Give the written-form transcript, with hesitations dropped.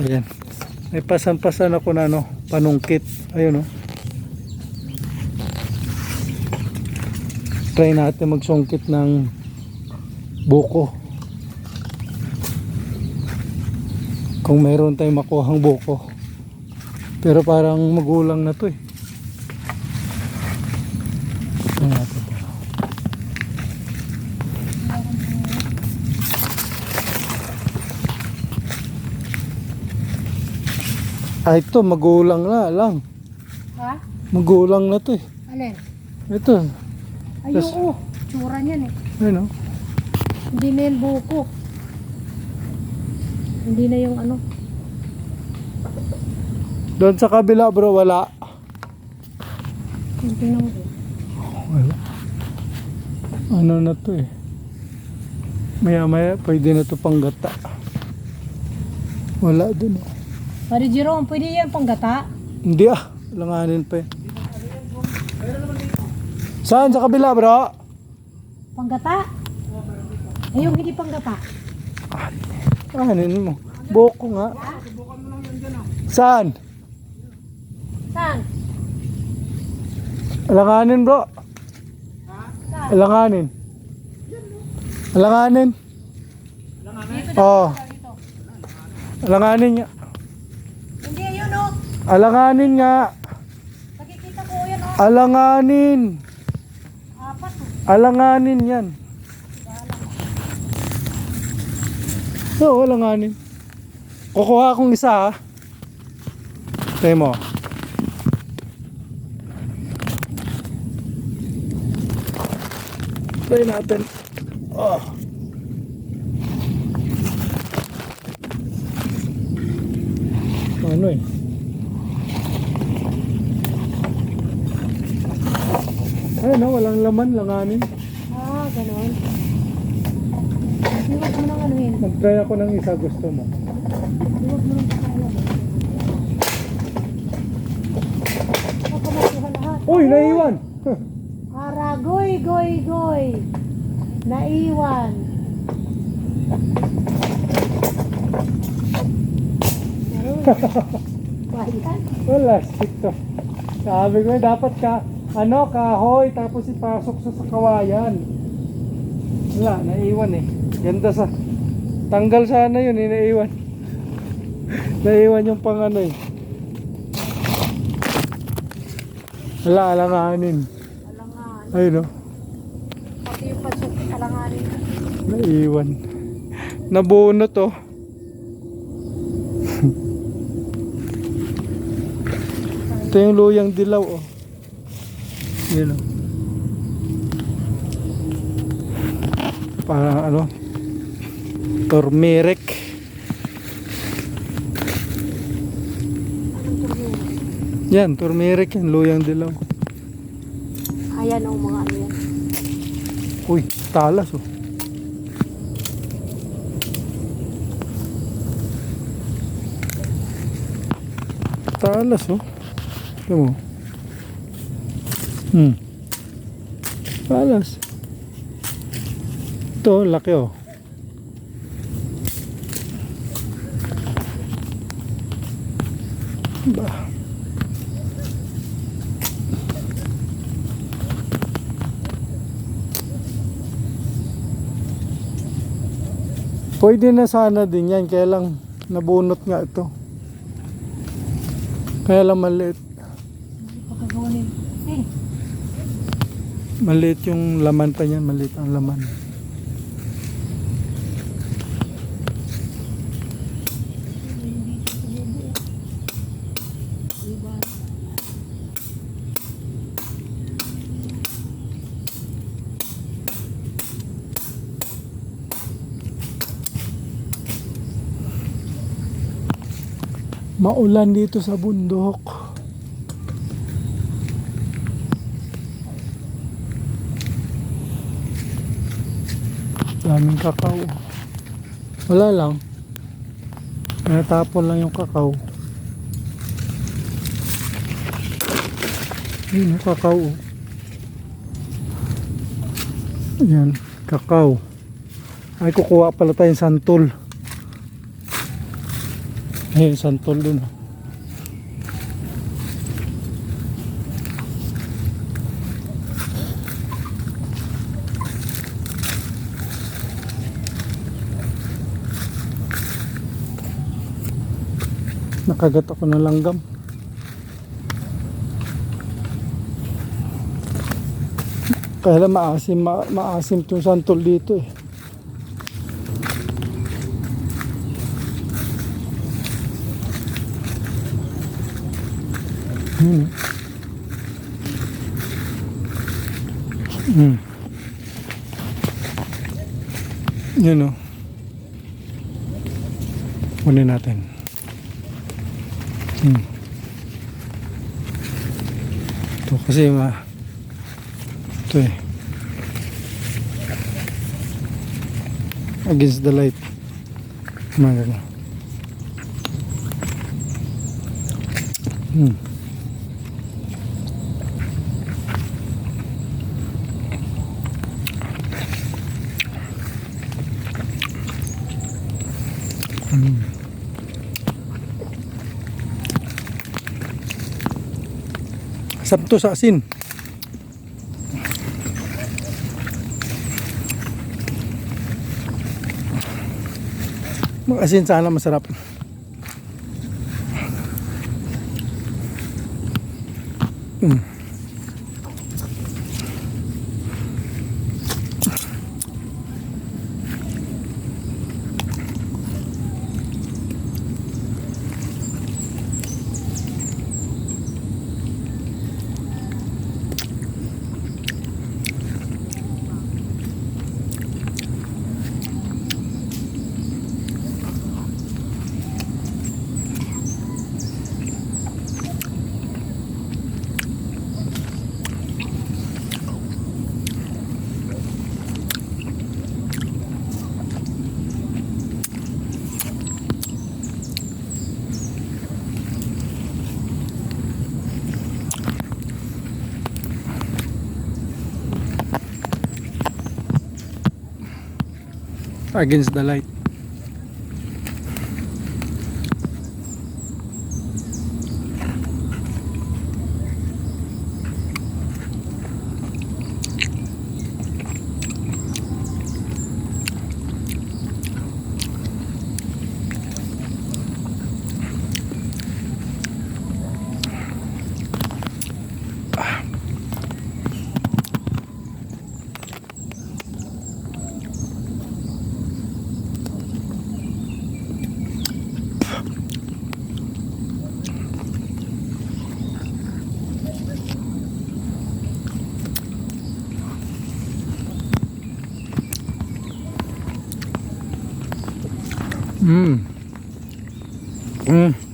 Ayan. May pasan-pasan ako na ano, panungkit. Ayun, oh. Try natin magsungkit ng buko. Kung meron tayong makuhang buko. Pero parang magulang na to eh. Ito natin to. Ay, ito magulang na lang. Ha? Magulang na to eh. Alin? Ito. Ay, Tas- oo. Tsura niyan eh. Ayun, oh. Hindi na yung buko. Hindi na yung ano. Doon sa kabila bro, wala. Hindi na mo. Wala. Ano na to eh. Maya maya pwede na to panggata. Wala dun oh. Pare Jerome, pwede yan panggata? Hindi ah. Langanin pa eh. Saan? Sa kabila bro? Panggata? Eh, yung hindi panggata. Kanin mo. Buko nga. Saan? Saan? Alanganin bro. Alanganin. Alanganin. Oh. Alanganin nga. Hindi, yun o. Alanganin nga. Nakikita ko yan o. Alanganin. Apat o. Alanganin yan. Oo, alanganin. Kukuha akong isa ha. Tayo mo. Try natin. Oh. Ano eh. Ayun no, walang laman, langanin. Ah, ganon. Iwag mo nang ano yun. Mag-try ako ng isa, gusto mo. Iwag mo nang kakalan. Baka makuha lahat. Uy, naiwan! Aragoy, goy, goy. Naiwan. Bayan. Wala, stick to. Sabi ko, dapat kahoy, tapos ipasok sa kawayan. Wala, naiwan eh. Ganda sa... Tanggal sana yun eh, naiwan. Naiwan yung pang ano eh. Wala, alanganin. Alangan. Ayun o, Pati yung pansukit, alanganin. naiwan. Nabunot oh. Ito yung luyang dilaw oh. Yun oh. Parang ano, turmeric. Yan, turmeric yan, luyang dilaw. Ayan o mga ano yan. Uy, talas oh. Talas oh. Ito mo. Talas. Ito, laki oh. Ba. Pwede na sana din yan, kaya lang nabunot nga ito. Kaya lang maliit. Pagkagawa nila. Eh, Maliit yung laman pa niyan, maliit ang laman. Maulan dito sa bundok. Daming kakao. Wala lang. Natapon lang yung kakao. Yun yung kakao. Ayan, kakao. Ay, kukuha pala tayong santol. Ayun, santol dun. Nakagat ako ng langgam. Kaya lang maasim itong santol dito eh. Yun. Yun o. Kunin natin. Ito kasi ito eh. Against the light. Mga ganyan. Sarap to sa asin. Mag-asin sana masarap. Against the light. Mm.